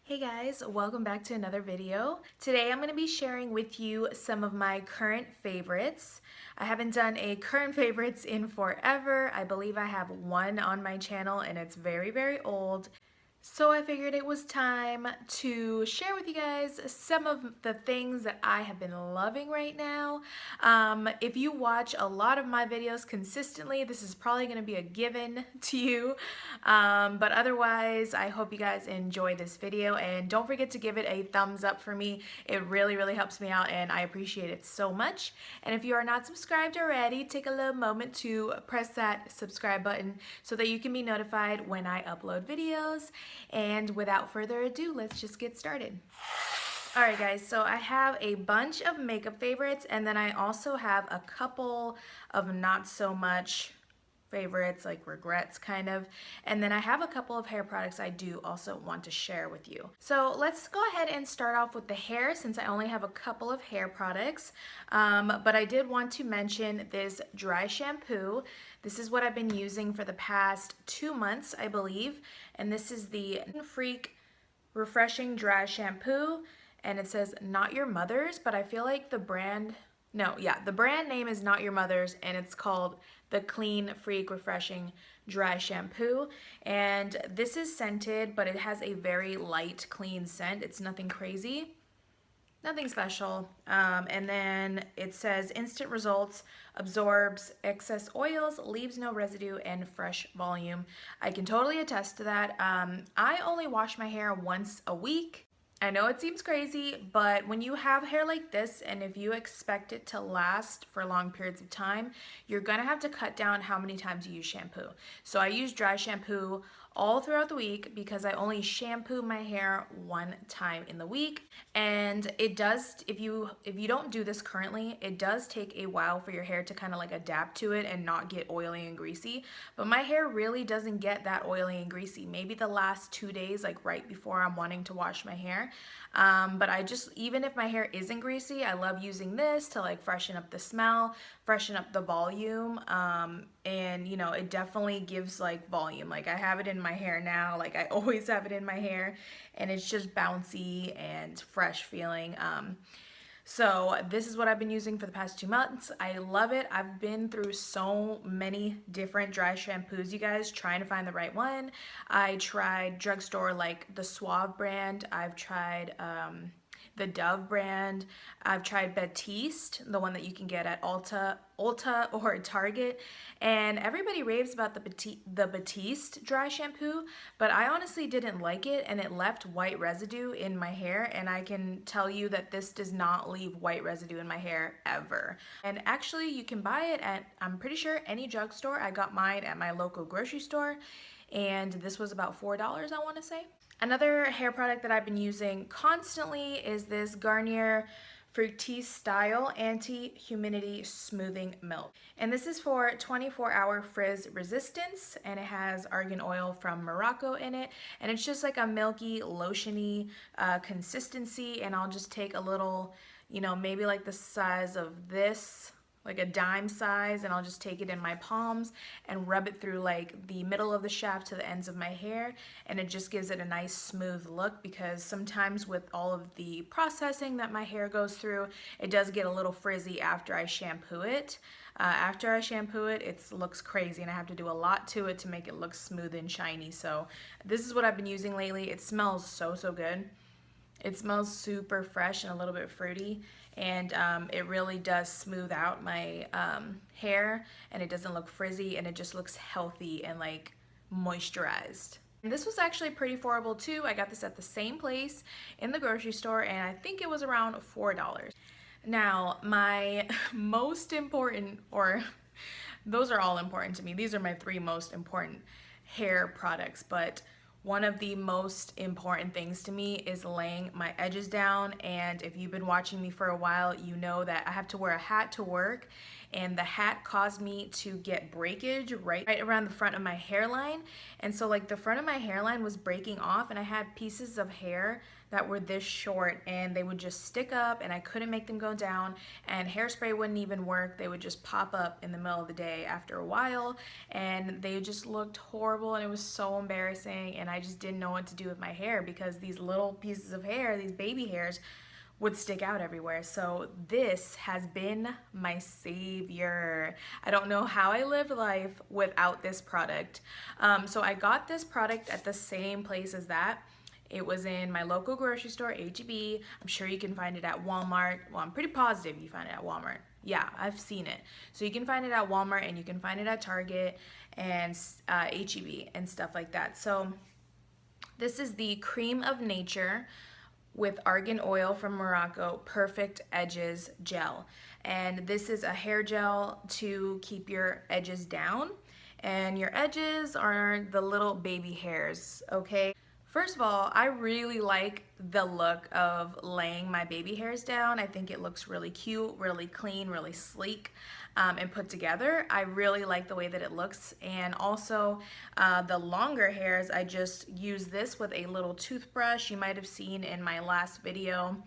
Hey guys, welcome back to another video. Today I'm going to be sharing with you some of my current favorites. I haven't done a current favorites in forever. I believe I have one on my channel and it's very old. So I figured it was time to share with you guys some of the things that I have been loving right now. If you watch a lot of my videos consistently, this is probably going to be a given to you. But otherwise, I hope you guys enjoy this video and don't forget to give it a thumbs up for me. It really helps me out and I appreciate it so much. And if you are not subscribed already, take a little moment to press that subscribe button so that you can be notified when I upload videos. And without further ado, let's just get started. Alright guys, so I have a bunch of makeup favorites and then I also have a couple of not so much favorites, like regrets kind of, and then I have a couple of hair products I do also want to share with you. So let's go ahead and start off with the hair since I only have a couple of hair products, but I did want to mention this dry shampoo. This is what I've been using for the past 2 months, I believe, and this is the Freak Refreshing Dry Shampoo, and it says Not Your Mother's, but I feel like the brand name is Not Your Mother's and it's called the Clean Freak Refreshing Dry Shampoo, and this is scented, but it has a very light, clean scent. It's nothing crazy, nothing special, and then it says instant results, absorbs excess oils, leaves no residue, and fresh volume. I can totally attest to that. I only wash my hair once a week. I know it seems crazy, but when you have hair like this and if you expect it to last for long periods of time, you're gonna have to cut down how many times you use shampoo. So I use dry shampoo all throughout the week because I only shampoo my hair one time in the week, and it does, if you don't do this currently, it does take a while for your hair to kind of like adapt to it and not get oily and greasy. But my hair really doesn't get that oily and greasy, maybe the last 2 days, like right before I'm wanting to wash my hair. But I just, even if my hair isn't greasy, I love using this to like freshen up the smell, freshen up the volume, and you know, it definitely gives like volume. Like I have it in my hair now, like I always have it in my hair, and it's just bouncy and fresh feeling. So this is what I've been using for the past 2 months. I love it. I've been through so many different dry shampoos, you guys, trying to find the right one. I tried drugstore like the Suave brand. I've tried the Dove brand. I've tried Batiste, the one that you can get at Ulta or Target, and everybody raves about the Batiste dry shampoo, but I honestly didn't like it and it left white residue in my hair, and I can tell you that this does not leave white residue in my hair ever. And actually you can buy it at, I'm pretty sure, any drugstore. I got mine at my local grocery store and this was about $4, I want to say. Another hair product that I've been using constantly is this Garnier Fructis Style Anti-Humidity Smoothing Milk. And this is for 24-hour frizz resistance, and it has argan oil from Morocco in it. And it's just like a milky, lotiony consistency, and I'll just take a little, you know, maybe like the size of this, like a dime size, and I'll just take it in my palms and rub it through like the middle of the shaft to the ends of my hair, and it just gives it a nice smooth look, because sometimes with all of the processing that my hair goes through, it does get a little frizzy after I shampoo it. After I shampoo it, it looks crazy and I have to do a lot to it to make it look smooth and shiny. So this is what I've been using lately. It smells so good. It smells super fresh and a little bit fruity, and it really does smooth out my hair, and it doesn't look frizzy, and it just looks healthy and like moisturized. And this was actually pretty affordable too. I got this at the same place in the grocery store, and I think it was around $4. Now, my most important, or those are all important to me, these are my 3 most important hair products, but one of the most important things to me is laying my edges down. And if you've been watching me for a while, you know that I have to wear a hat to work, and the hat caused me to get breakage right around the front of my hairline. And so like the front of my hairline was breaking off, and I had pieces of hair that were this short, and they would just stick up and I couldn't make them go down, and hairspray wouldn't even work. They would just pop up in the middle of the day after a while, and they just looked horrible, and it was so embarrassing, and I just didn't know what to do with my hair because these little pieces of hair, these baby hairs, would stick out everywhere. So this has been my savior. I don't know how I lived life without this product. So I got this product at the same place as that. It was in my local grocery store, H-E-B. I'm sure you can find it at Walmart. Well, I'm pretty positive you find it at Walmart. Yeah, I've seen it. So you can find it at Walmart, and you can find it at Target and H-E-B and stuff like that. So this is the Crème of Nature with Argan Oil from Morocco Perfect Edges Gel. And this is a hair gel to keep your edges down. And your edges are the little baby hairs, okay? First of all, I really like the look of laying my baby hairs down. I think it looks really cute, really clean, really sleek, and put together. I really like the way that it looks. And also the longer hairs, I just use this with a little toothbrush. You might have seen in my last video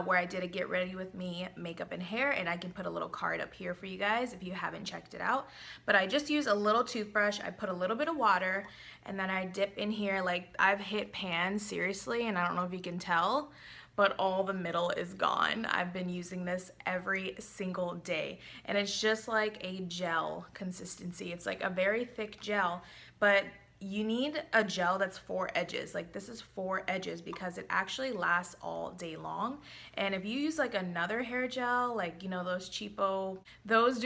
where I did a get ready with me makeup and hair, and I can put a little card up here for you guys if you haven't checked it out. But I just use a little toothbrush, I put a little bit of water, and then I dip in here. Like, I've hit pan seriously, and I don't know if you can tell, but all the middle is gone. I've been using this every single day, and it's just like a gel consistency. It's like a very thick gel, but you need a gel that's 4 edges. Like, this is 4 edges because it actually lasts all day long. And if you use like another hair gel, like, you know, those cheapo, those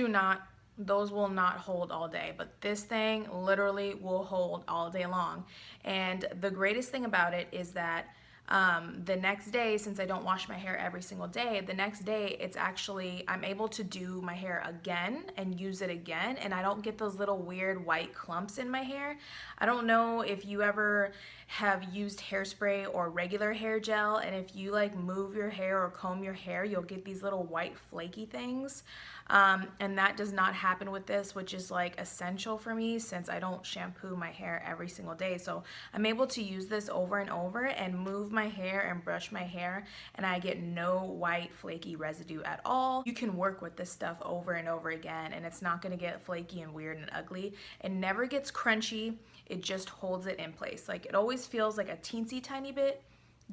will not hold all day, but this thing literally will hold all day long. And the greatest thing about it is that the next day, since I don't wash my hair every single day, the next day it's actually, I'm able to do my hair again and use it again, and I don't get those little weird white clumps in my hair. I don't know if you ever have used hairspray or regular hair gel, and if you like move your hair or comb your hair, you'll get these little white flaky things. And that does not happen with this, which is like essential for me since I don't shampoo my hair every single day. So I'm able to use this over and over and move my hair and brush my hair, and I get no white flaky residue at all. You can work with this stuff over and over again, and it's not gonna get flaky and weird and ugly. It never gets crunchy. It just holds it in place. Like, it always feels like a teensy tiny bit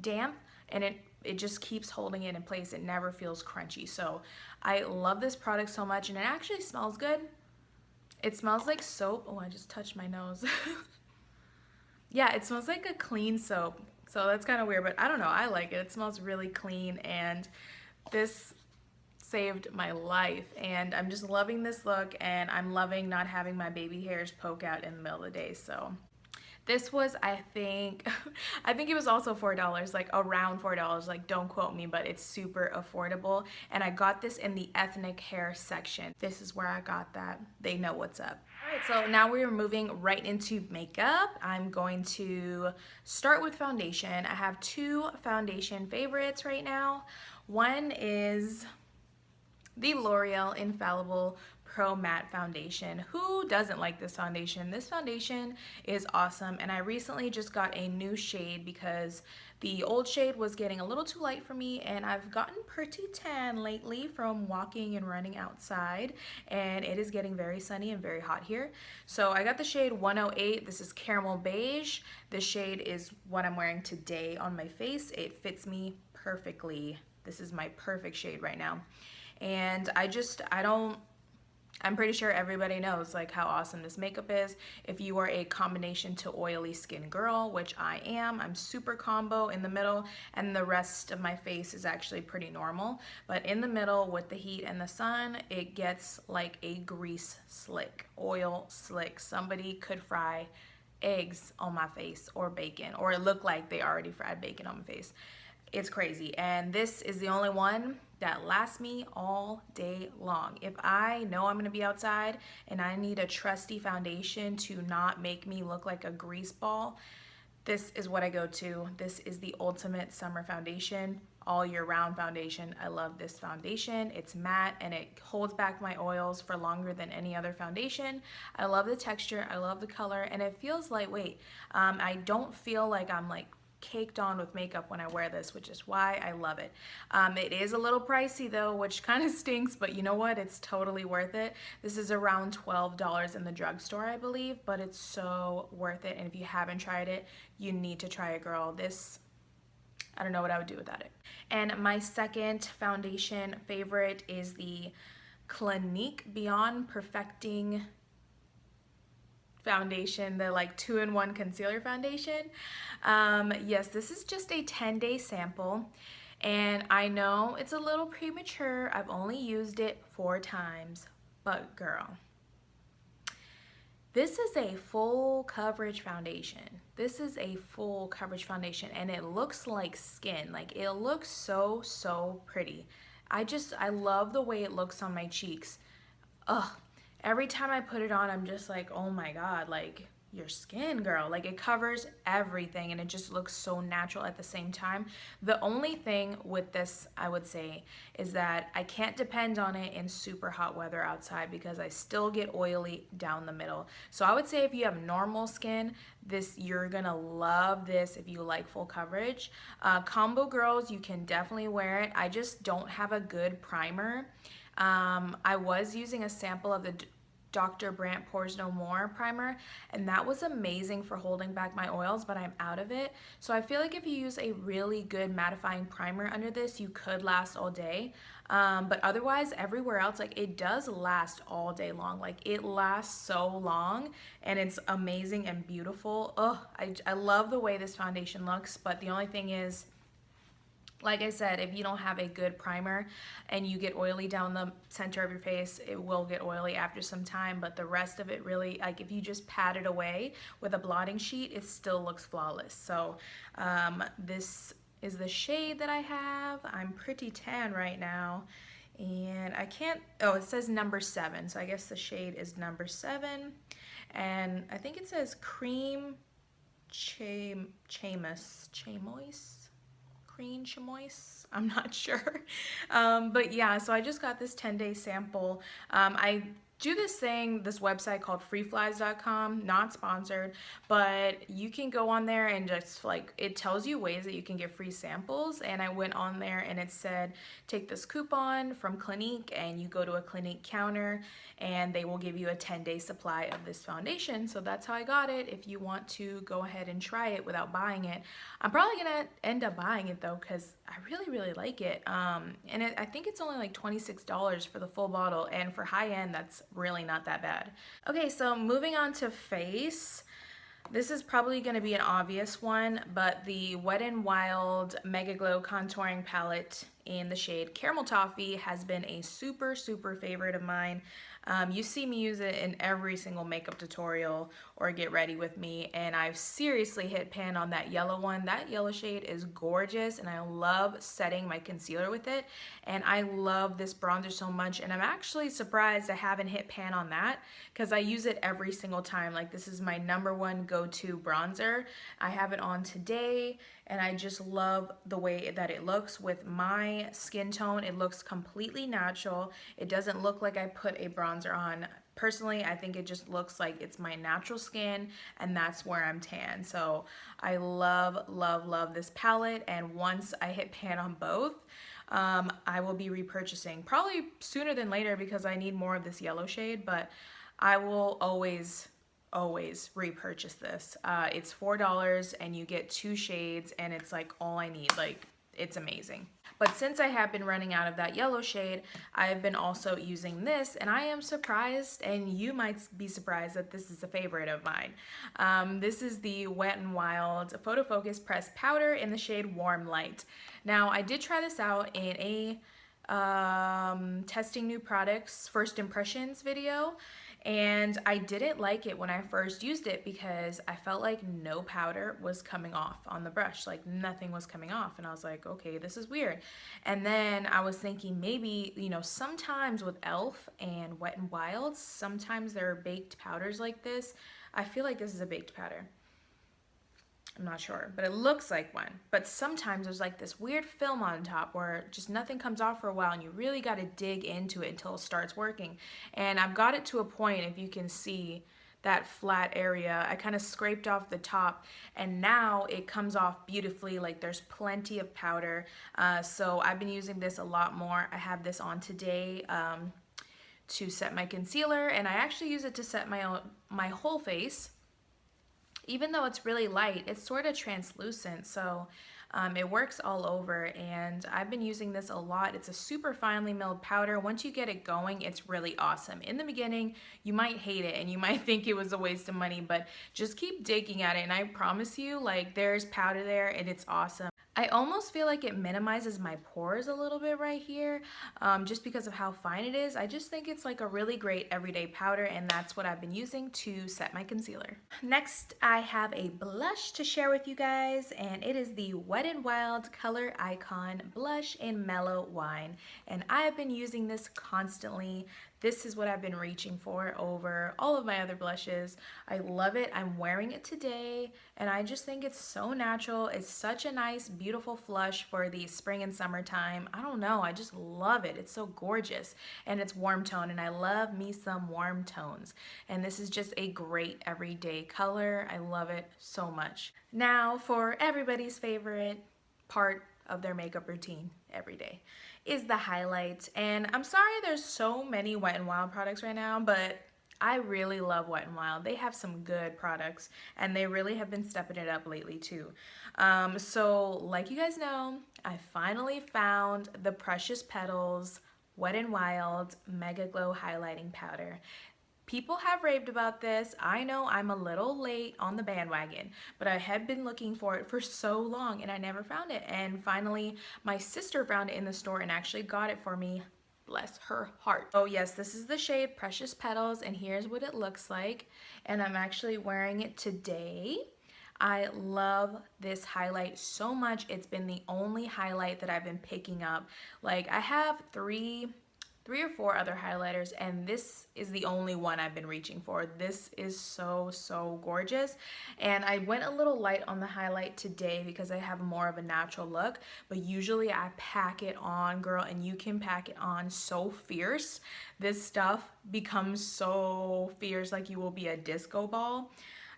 damp, and it just keeps holding it in place. It never feels crunchy. So I love this product so much, and it actually smells good. It smells like soap. Oh, I just touched my nose. Yeah, it smells like a clean soap. So that's kind of weird, but I don't know, I like it. It smells really clean, and this saved my life, and I'm just loving this look, and I'm loving not having my baby hairs poke out in the middle of the day. So this was, I think it was also $4, like around $4, like don't quote me, but it's super affordable. And I got this in the ethnic hair section. This is where I got that. They know what's up. All right, so now we're moving right into makeup. I'm going to start with foundation. I have 2 foundation favorites right now. One is the L'Oreal Infallible Pro Matte Foundation. Who doesn't like this foundation? This foundation is awesome, and I recently just got a new shade because the old shade was getting a little too light for me, and I've gotten pretty tan lately from walking and running outside, and it is getting very sunny and very hot here. So I got the shade 108. This is caramel beige. This shade is what I'm wearing today on my face. It fits me perfectly. This is my perfect shade right now. And I'm pretty sure everybody knows like how awesome this makeup is. If you are a combination to oily skin girl, which I am, I'm super combo in the middle, and the rest of my face is actually pretty normal. But in the middle with the heat and the sun, it gets like a grease slick, oil slick. Somebody could fry eggs on my face, or bacon, or it looked like they already fried bacon on my face. It's crazy, and this is the only one that lasts me all day long. If I know I'm gonna be outside and I need a trusty foundation to not make me look like a grease ball, this is what I go to. This is the ultimate summer foundation. all year round foundation, I love this foundation. It's matte and it holds back my oils for longer than any other foundation. I love the texture, I love the color, and it feels lightweight. I don't feel like I'm like caked on with makeup when I wear this, which is why I love it. It is a little pricey though, which kind of stinks, but you know what? It's totally worth it. This is around $12 in the drugstore, I believe, but it's so worth it. And if you haven't tried it, you need to try it, girl. This, I don't know what I would do without it. And my second foundation favorite is the Clinique Beyond Perfecting foundation, the like 2-in-1 concealer foundation. Yes, this is just a 10-day sample, and I know it's a little premature. I've only used it 4 times, but girl, this is a full coverage foundation. This is a full coverage foundation, and it looks like skin. Like, it looks so pretty. I love the way it looks on my cheeks. Ugh. Every time I put it on, I'm just like, oh my God, like, your skin, girl. Like, it covers everything and it just looks so natural at the same time. The only thing with this, I would say, is that I can't depend on it in super hot weather outside because I still get oily down the middle. So I would say if you have normal skin, you're gonna love this if you like full coverage. Combo girls, you can definitely wear it. I just don't have a good primer. I was using a sample of the Dr. Brandt Pores No More primer, and that was amazing for holding back my oils, but I'm out of it. So I feel like if you use a really good mattifying primer under this, you could last all day. But otherwise, everywhere else, like, it does last all day long. Like, it lasts so long, and it's amazing and beautiful. Ugh, I love the way this foundation looks, but the only thing is, like I said, if you don't have a good primer and you get oily down the center of your face, it will get oily after some time, but the rest of it really, like, if you just pat it away with a blotting sheet, it still looks flawless. So this is the shade that I have. I'm pretty tan right now, and I can't, oh, it says number 7, so I guess the shade is number 7, and I think it says Cream Chamois. Green chamois, I'm not sure. But yeah, so I just got this 10-day sample. I do this website called freeflies.com, not sponsored, but you can go on there and just, like, it tells you ways that you can get free samples, and I went on there and it said take this coupon from Clinique and you go to a Clinique counter and they will give you a 10-day supply of this foundation. So that's how I got it. If you want to go ahead and try it without buying it, I'm probably gonna end up buying it though, because I really like it. And I think it's only like $26 for the full bottle, and for high end, that's really not that bad. Okay, so moving on to face. This is probably going to be an obvious one, but the WetnWild Megaglo Contouring Palette in the shade Caramel Toffee has been a super favorite of mine. You see me use it in every single makeup tutorial or get ready with me, and I've seriously hit pan on that yellow one. That yellow shade is gorgeous, and I love setting my concealer with it, and I love this bronzer so much, and I'm actually surprised I haven't hit pan on that because I use it every single time. Like, this is my #1 go-to bronzer. I have it on today, and I just love the way that it looks with my skin tone. It looks completely natural. It doesn't look like I put a bronzer on. Personally, I think it just looks like it's my natural skin, and that's where I'm tan. So I love this palette, and once I hit pan on both, I will be repurchasing, probably sooner than later because I need more of this yellow shade, but I will always repurchase this. It's $4 and you get 2 shades, and it's like all I need. Like, it's amazing. But since I have been running out of that yellow shade, I have been also using this, and I am surprised, and you might be surprised, that this is a favorite of mine. This is the WetnWild Photofocus Pressed Powder in the shade Warm Light. Now, I did try this out in a testing new products first impressions video, and I didn't like it when I first used it because I felt like no powder was coming off on the brush. Like, nothing was coming off, and I was like, okay, this is weird. And then I was thinking, maybe, you know, sometimes with e.l.f. and Wet n Wild, sometimes there are baked powders like this. I feel like this is a baked powder. I'm not sure, but it looks like one. But sometimes there's like this weird film on top where just nothing comes off for a while and you really got to dig into it until it starts working. And I've got it to a point, if you can see that flat area, I kind of scraped off the top and now it comes off beautifully. Like there's plenty of powder. So I've been using this a lot more. I have this on today to set my concealer, and I actually use it to set my whole face. Even though it's really light, it's sort of translucent, so it works all over, and I've been using this a lot. It's a super finely milled powder. Once you get it going, it's really awesome. In the beginning, you might hate it and you might think it was a waste of money, but just keep digging at it, and I promise you, like, there's powder there and it's awesome. I almost feel like it minimizes my pores a little bit right here, just because of how fine it is. I just think it's like a really great everyday powder, and that's what I've been using to set my concealer. Next, I have a blush to share with you guys, and it is the Wet n Wild Coloricon Blush in Mellow Wine, and I have been using this constantly. This is what I've been reaching for over all of my other blushes. I love it. I'm wearing it today, and I just think it's so natural. It's such a nice, beautiful flush for the spring and summertime. I don't know, I just love it. It's so gorgeous, and it's warm tone, and I love me some warm tones. And this is just a great everyday color. I love it so much. Now, for everybody's favorite part of their makeup routine every day is the highlight. And I'm sorry there's so many Wet n Wild products right now, but I really love Wet n Wild. They have some good products, and they really have been stepping it up lately too. So like you guys know, I finally found the Precious Petals Wet n Wild Megaglo Highlighting Powder. People have raved about this. I know I'm a little late on the bandwagon, but I had been looking for it for so long and I never found it. And finally, my sister found it in the store and actually got it for me. Bless her heart. Oh yes, this is the shade Precious Petals, and here's what it looks like. And I'm actually wearing it today. I love this highlight so much. It's been the only highlight that I've been picking up. Like, I have three or four other highlighters, and this is the only one I've been reaching for. This is so gorgeous, and I went a little light on the highlight today because I have more of a natural look, but usually I pack it on, girl, and you can pack it on so fierce. This stuff becomes so fierce, like you will be a disco ball.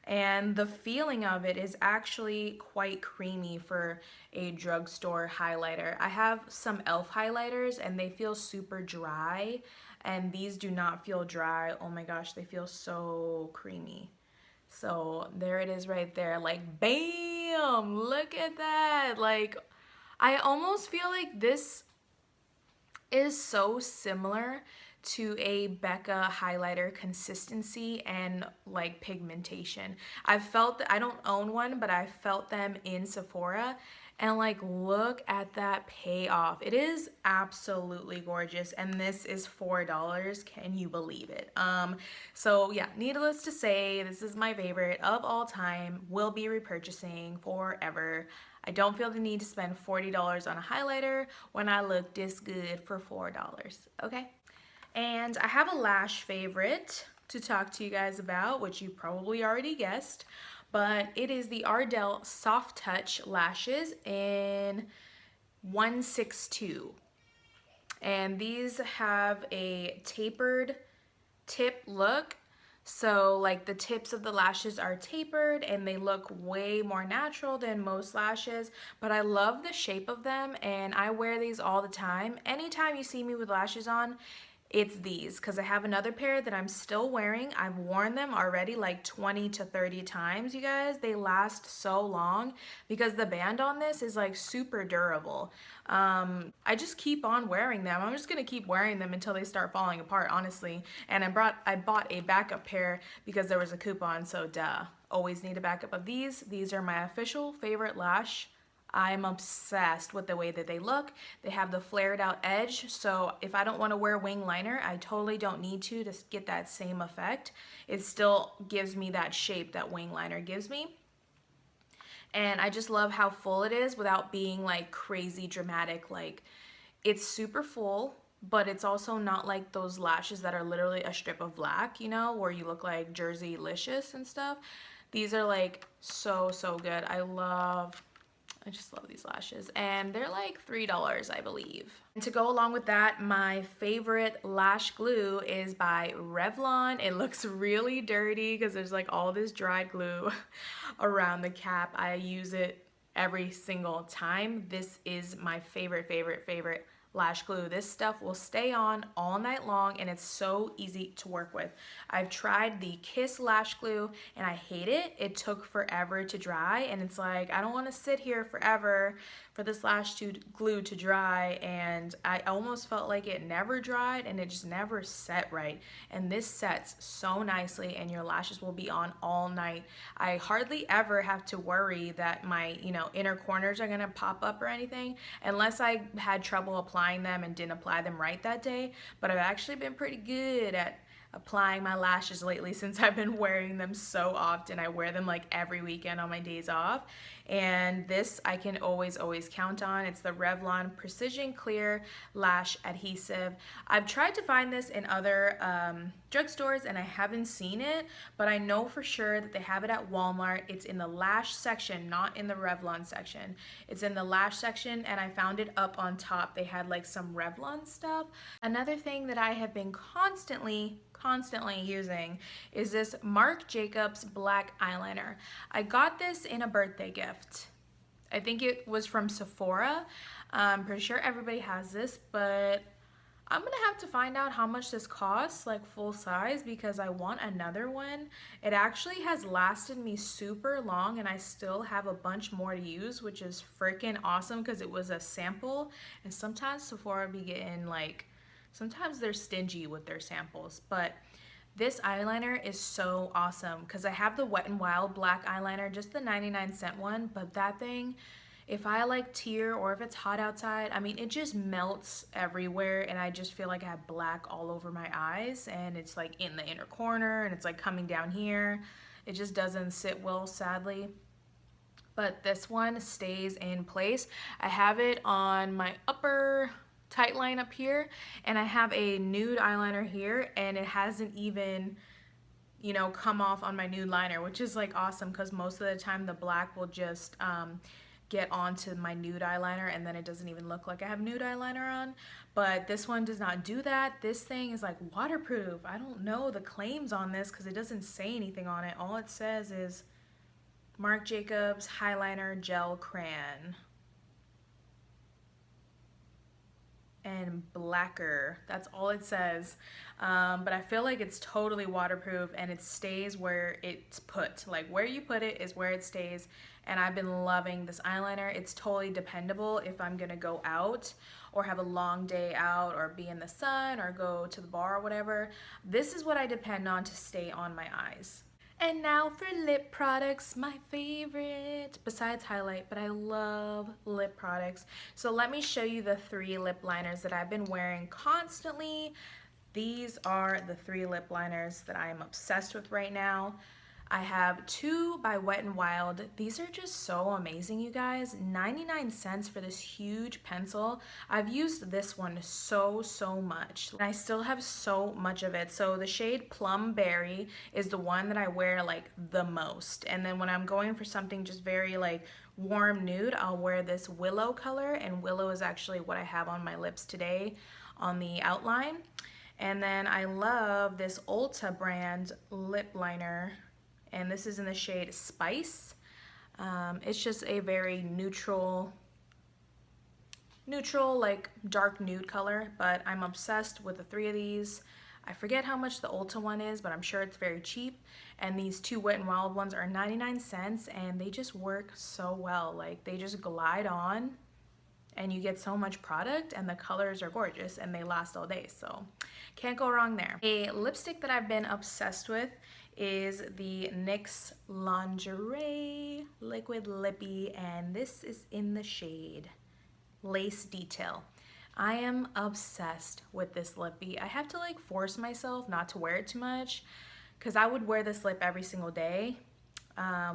And the feeling of it is actually quite creamy for a drugstore highlighter. I have some e.l.f. highlighters and they feel super dry, and these do not feel dry. Oh my gosh, they feel so creamy. So there it is right there, like bam, look at that. Like, I almost feel like this is so similar to a Becca highlighter consistency and like pigmentation. I've felt that, I don't own one, but I felt them in Sephora, and like, look at that payoff. It is absolutely gorgeous, and this is $4. Can you believe it? So yeah, needless to say, this is my favorite of all time. Will be repurchasing forever. I don't feel the need to spend $40 on a highlighter when I look this good for $4, okay? And I have a lash favorite to talk to you guys about, which you probably already guessed, but it is the Ardell Soft Touch Lashes in 162. And these have a tapered tip look. So like the tips of the lashes are tapered and they look way more natural than most lashes, but I love the shape of them and I wear these all the time. Anytime you see me with lashes on, it's these, because I have another pair that I'm still wearing. I've worn them already like 20 to 30 times, you guys. They last so long because the band on this is like super durable. I just keep on wearing them. I'm just gonna keep wearing them until they start falling apart, honestly. And I bought a backup pair because there was a coupon, so duh. Always need a backup of these. These are my official favorite lash. I'm obsessed with the way that they look. They have the flared out edge, so if I don't want to wear wing liner, I totally don't need to get that same effect. It still gives me that shape that wing liner gives me. And I just love how full it is without being like crazy dramatic. Like, it's super full, but it's also not like those lashes that are literally a strip of black, you know, where you look like Jersey Licious and stuff. These are like so good. I just love these lashes, and they're like $3, I believe. And to go along with that, my favorite lash glue is by Revlon. It looks really dirty because there's like all this dry glue around the cap. I use it every single time. This is my favorite lash glue. This stuff will stay on all night long, and it's so easy to work with. I've tried the Kiss lash glue and I hate it. It took forever to dry, and it's like, I don't want to sit here forever for this lash glue to dry, and I almost felt like it never dried and it just never set right. And this sets so nicely, and your lashes will be on all night. I hardly ever have to worry that my, inner corners are gonna pop up or anything, unless I had trouble applying them and didn't apply them right that day. But I've actually been pretty good at applying my lashes lately since I've been wearing them so often. I wear them like every weekend on my days off, and this I can always count on. It's the Revlon Precision Clear Lash Adhesive. I've tried to find this in other drugstores and I haven't seen it, but I know for sure that they have it at Walmart. It's in the lash section, not in the Revlon section. It's in the lash section, and I found it up on top. They had like some Revlon stuff. Another thing that I have been constantly using is this Marc Jacobs black eyeliner. I got this in a birthday gift. I think it was from Sephora. I'm pretty sure everybody has this, but I'm gonna have to find out how much this costs, like full size, because I want another one. It actually has lasted me super long, and I still have a bunch more to use, which is freaking awesome because it was a sample. And sometimes Sephora be getting like, sometimes they're stingy with their samples, but this eyeliner is so awesome because I have the Wet n Wild black eyeliner, just the 99-cent one, but that thing, if I like tear or if it's hot outside, I mean, it just melts everywhere, and I just feel like I have black all over my eyes, and it's like in the inner corner, and it's like coming down here. It just doesn't sit well, sadly. But this one stays in place. I have it on my upper tight line up here, and I have a nude eyeliner here, and it hasn't even come off on my nude liner, which is like awesome because most of the time the black will just get onto my nude eyeliner, and then it doesn't even look like I have nude eyeliner on. But this one does not do that. This thing is like waterproof. I don't know the claims on this because it doesn't say anything on it. All it says is Marc Jacobs Highliner Gel Crayon and blacquer. That's all it says. But I feel like it's totally waterproof, and it stays where it's put. Like where you put it is where it stays. And I've been loving this eyeliner. It's totally dependable if I'm gonna go out or have a long day out or be in the sun or go to the bar or whatever. This is what I depend on to stay on my eyes. And now for lip products, my favorite, besides highlight, but I love lip products. So let me show you the 3 lip liners that I've been wearing constantly. These are the 3 lip liners that I am obsessed with right now. I have 2 by Wet n Wild. These are just so amazing, you guys. 99 cents for this huge pencil. I've used this one so much. And I still have so much of it. So the shade Plumberry is the one that I wear like the most. And then when I'm going for something just very like warm nude, I'll wear this Willow color. And Willow is actually what I have on my lips today on the outline. And then I love this Ulta brand lip liner, and this is in the shade Spice. It's just a very neutral like dark nude color, but I'm obsessed with the 3 of these. I forget how much the Ulta one is, but I'm sure it's very cheap. And these 2 Wet n Wild ones are 99 cents, and they just work so well. Like they just glide on, and you get so much product, and the colors are gorgeous, and they last all day, so can't go wrong there. A lipstick that I've been obsessed with is the NYX Lingerie Liquid Lippy, and this is in the shade Lace Detail. I am obsessed with this lippy. I have to like force myself not to wear it too much because I would wear this lip every single day,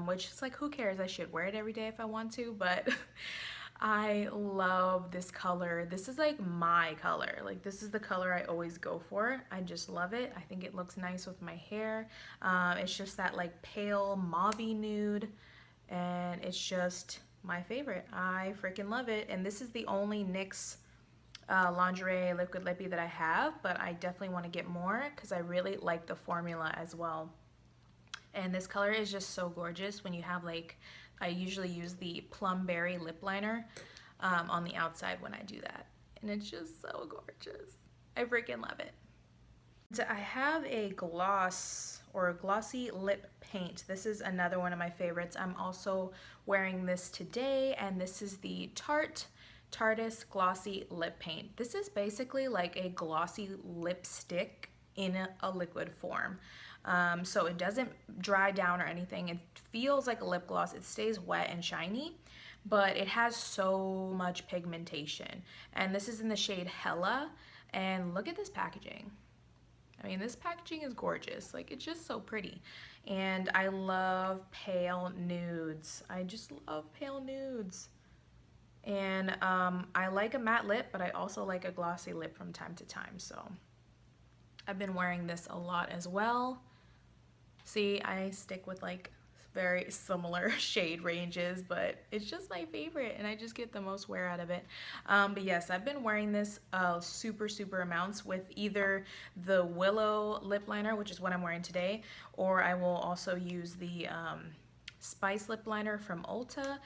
which is like, who cares? I should wear it every day if I want to, but I love this color. This is like my color. Like this is the color I always go for. I just love it. I think it looks nice with my hair. It's just that like pale mauve-y nude, and it's just my favorite. I freaking love it. And this is the only NYX lingerie liquid lippy that I have, but I definitely want to get more because I really like the formula as well. And this color is just so gorgeous when you have like, I usually use the plumberry lip liner on the outside when I do that. And it's just so gorgeous. I freaking love it. So I have a gloss or a glossy lip paint. This is another one of my favorites. I'm also wearing this today, and this is the Tarte Glossy Lip Paint. This is basically like a glossy lipstick in a liquid form. So it doesn't dry down or anything. It feels like a lip gloss. It stays wet and shiny, but it has so much pigmentation. And this is in the shade Hella, and look at this packaging. I mean, this packaging is gorgeous. Like, it's just so pretty. And I love pale nudes. I just love pale nudes. And I like a matte lip, but I also like a glossy lip from time to time. So I've been wearing this a lot as well. See, I stick with like very similar shade ranges, but it's just my favorite and I just get the most wear out of it. But yes, I've been wearing this super amounts with either the Willow lip liner, which is what I'm wearing today, or I will also use the Spice lip liner from Ulta.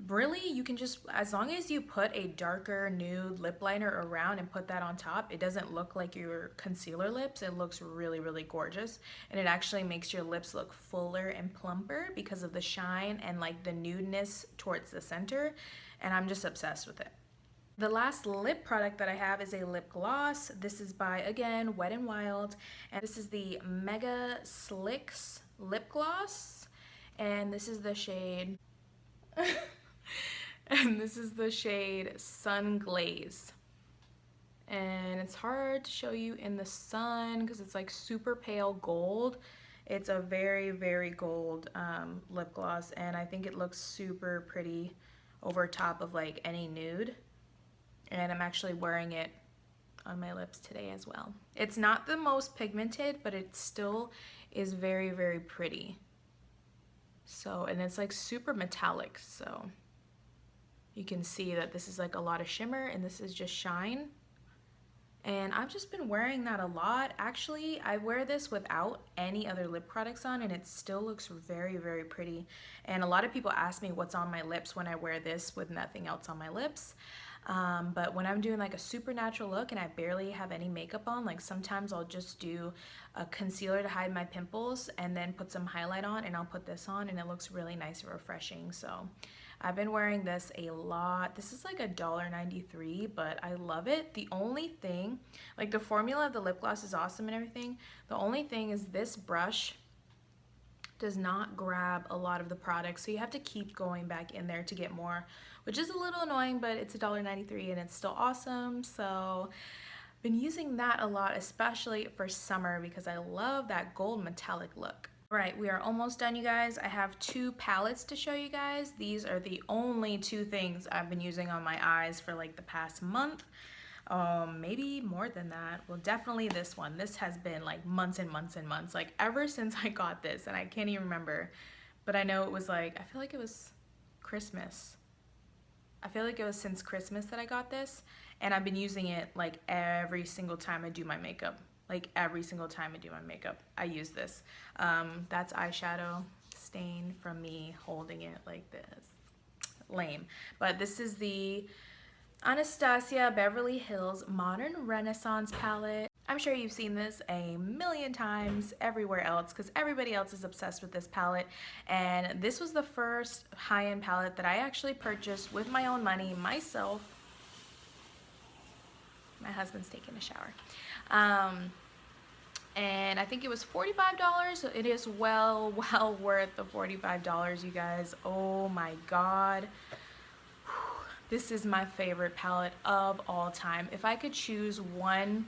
Really, you can just, as long as you put a darker nude lip liner around and put that on top, it doesn't look like your concealer lips. It looks really gorgeous, and it actually makes your lips look fuller and plumper because of the shine and like the nudeness towards the center, and I'm just obsessed with it. The last lip product that I have is a lip gloss. This is by, again, WetnWild, and this is the Megaslicks Lipgloss, and this is the shade and this is the shade Sunglaze. And it's hard to show you in the sun because it's like super pale gold. It's a very gold lip gloss, and I think it looks super pretty over top of like any nude. And I'm actually wearing it on my lips today as well. It's not the most pigmented, but it still is very pretty. So, and it's like super metallic, so you can see that this is like a lot of shimmer and this is just shine. And I've just been wearing that a lot. Actually, I wear this without any other lip products on, and it still looks very pretty. And a lot of people ask me what's on my lips when I wear this with nothing else on my lips. But when I'm doing like a super natural look and I barely have any makeup on, like sometimes I'll just do a concealer to hide my pimples and then put some highlight on, and I'll put this on and it looks really nice and refreshing. So I've been wearing this a lot. This is like $1.93, but I love it. The only thing, like the formula of the lip gloss is awesome and everything. The only thing is this brush does not grab a lot of the product, so you have to keep going back in there to get more, which is a little annoying, but it's $1.93 and it's still awesome. So I've been using that a lot, especially for summer, because I love that gold metallic look. All right, we are almost done, you guys. I have 2 palettes to show you guys. These are the only 2 things I've been using on my eyes for like the past month. Maybe more than that. Well, definitely this one. This has been like months and months, like ever since I got this, and I can't even remember, but I know it was like, I feel like it was Christmas. I feel like it was since Christmas that I got this, and I've been using it like every single time I do my makeup. Like every single time I do my makeup, I use this. That's eyeshadow stain from me holding it like this. Lame. But this is the Anastasia Beverly Hills Modern Renaissance palette. I'm sure you've seen this a million times everywhere else because everybody else is obsessed with this palette, and this was the first high-end palette that I actually purchased with my own money myself. My husband's taking a shower. And I think it was $45, so it is well worth the $45, you guys. Oh my god. This is my favorite palette of all time. If I could choose one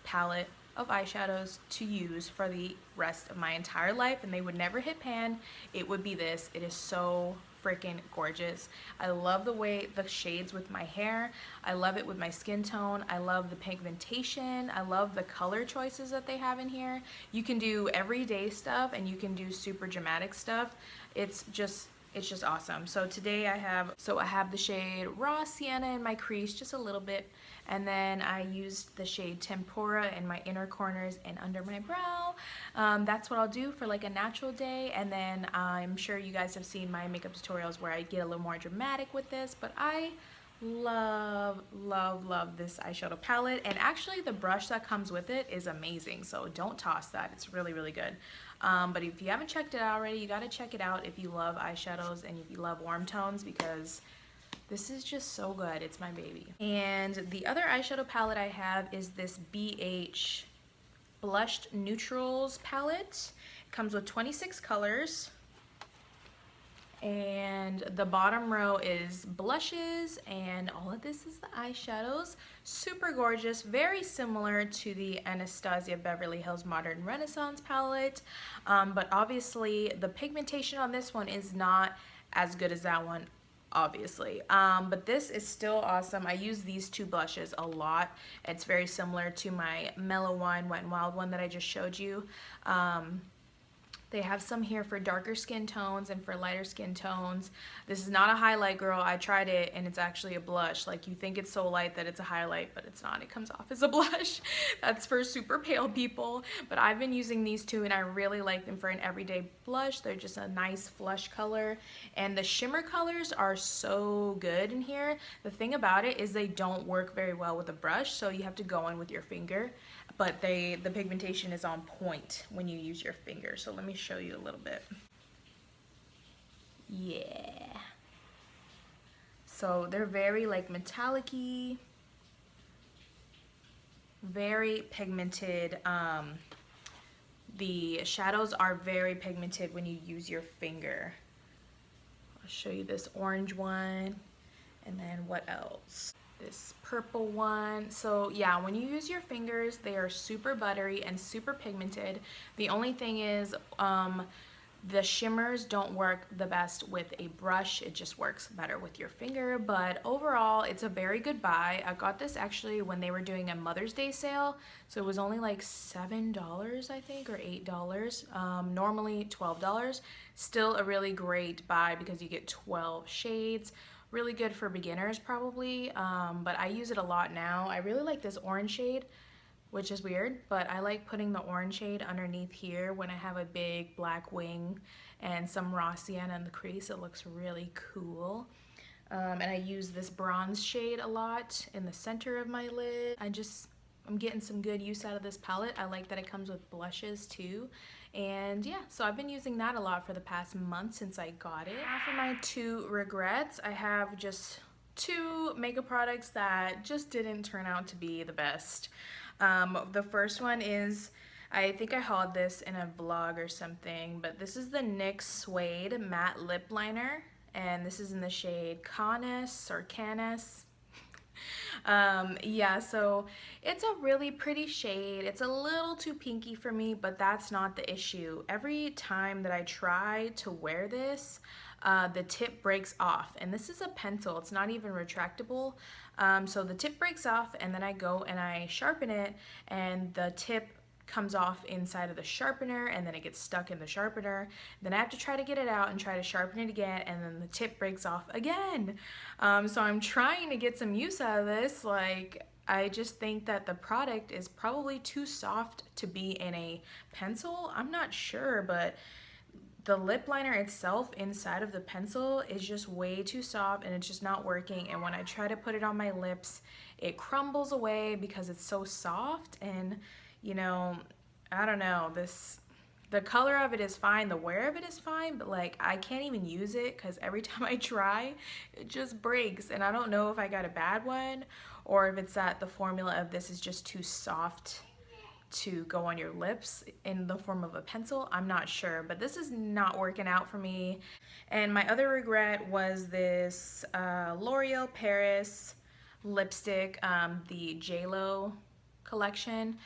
palette of eyeshadows to use for the rest of my entire life and they would never hit pan, it would be this. It is so freaking gorgeous. I love the way the shades with my hair. I love it with my skin tone. I love the pigmentation. I love the color choices that they have in here. You can do everyday stuff and you can do super dramatic stuff. It's just awesome. So today I have the shade Raw Sienna in my crease, just a little bit, and then I used the shade Tempura in my inner corners and under my brow. That's what I'll do for like a natural day, and then I'm sure you guys have seen my makeup tutorials where I get a little more dramatic with this, but I love this eyeshadow palette, and actually the brush that comes with it is amazing, so don't toss that. It's really good. But if you haven't checked it out already, you gotta check it out if you love eyeshadows and if you love warm tones, because this is just so good. It's my baby. And the other eyeshadow palette I have is this BH Blushed Neutrals palette. It comes with 26 colors. And the bottom row is blushes, and all of this is the eyeshadows. Super gorgeous, very similar to the Anastasia Beverly Hills Modern Renaissance palette, but obviously the pigmentation on this one is not as good as that one, obviously, but this is still awesome. I use these two blushes a lot. It's very similar to my Mellow Wine Wet n Wild one that I just showed you. They have some here for darker skin tones and for lighter skin tones. This is not a highlight, girl. I tried it and it's actually a blush. Like, you think it's so light that it's a highlight, but it's not. It comes off as a blush. That's for super pale people. But I've been using these two and I really like them for an everyday blush. They're just a nice flush color. And the shimmer colors are so good in here. The thing about it is they don't work very well with a brush, so you have to go in with your finger. But the pigmentation is on point when you use your finger. So let me show you a little bit. Yeah. So they're very like metallic-y, very pigmented. The shadows are very pigmented when you use your finger. I'll show you this orange one, and then what else? This purple one. So yeah, when you use your fingers, they are super buttery and super pigmented. The only thing is the shimmers don't work the best with a brush. It just works better with your finger, but overall it's a very good buy. I got this actually when they were doing a Mother's Day sale, so it was only like $7 I think, or $8. Normally $12. Still a really great buy because you get 12 shades. Really good for beginners probably, but I use it a lot now. I really like this orange shade, which is weird, but I like putting the orange shade underneath here when I have a big black wing and some raw sienna in the crease. It looks really cool. And I use this bronze shade a lot in the center of my lid. I'm getting some good use out of this palette. I like that it comes with blushes too. And yeah, so I've been using that a lot for the past month since I got it. Now for my two regrets, I have just two makeup products that just didn't turn out to be the best. The first one is, I think I hauled this in a vlog or something, but this is the NYX Suede Matte Lip Liner, and this is in the shade Canis or Canis. Yeah, so it's a really pretty shade. It's a little too pinky for me, but that's not the issue. Every time that I try to wear this, the tip breaks off, and this is a pencil. It's not even retractable. So the tip breaks off, and then I go and I sharpen it, and the tip comes off inside of the sharpener, and then it gets stuck in the sharpener. Then I have to try to get it out and try to sharpen it again, and then the tip breaks off again. So I'm trying to get some use out of this. Like, I just think that the product is probably too soft to be in a pencil. I'm not sure, but the lip liner itself inside of the pencil is just way too soft, and it's just not working. And when I try to put it on my lips, it crumbles away because it's so soft. And you know, I don't know, the color of it is fine, the wear of it is fine, but like I can't even use it because every time I try, it just breaks. And I don't know if I got a bad one or if it's that the formula of this is just too soft to go on your lips in the form of a pencil. I'm not sure, but this is not working out for me. And my other regret was this L'Oreal Paris lipstick, the JLo collection.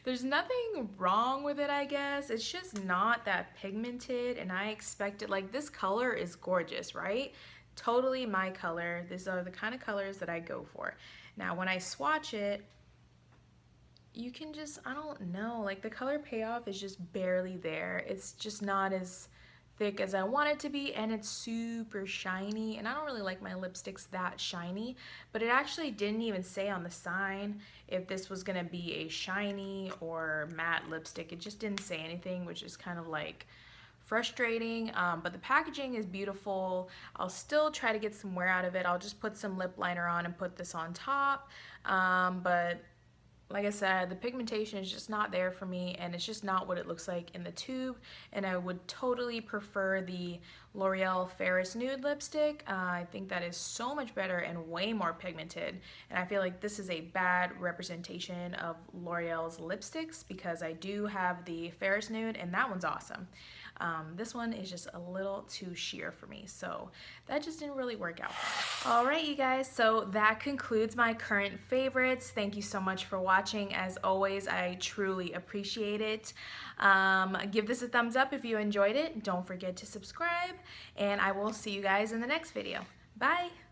there's nothing wrong with it, I guess. It's just not that pigmented, and I expected, like, this color is gorgeous, right? Totally my color. These are the kind of colors that I go for. Now, when I swatch it, you can just, I don't know, like the color payoff is just barely there. It's just not as thick as I want it to be, and it's super shiny, and I don't really like my lipsticks that shiny, but it actually didn't even say on the sign if this was gonna be a shiny or matte lipstick. It just didn't say anything, which is kind of like frustrating, but the packaging is beautiful. I'll still try to get some wear out of it. I'll just put some lip liner on and put this on top, but like I said, the pigmentation is just not there for me, and it's just not what it looks like in the tube, and I would totally prefer the L'Oreal Ferris Nude lipstick. I think that is so much better and way more pigmented, and I feel like this is a bad representation of L'Oreal's lipsticks because I do have the Ferris Nude, and that one's awesome. This one is just a little too sheer for me, so that just didn't really work out for me. Alright, you guys, so that concludes my current favorites. Thank you so much for watching. As always, I truly appreciate it. Give this a thumbs up if you enjoyed it. Don't forget to subscribe, and I will see you guys in the next video. Bye!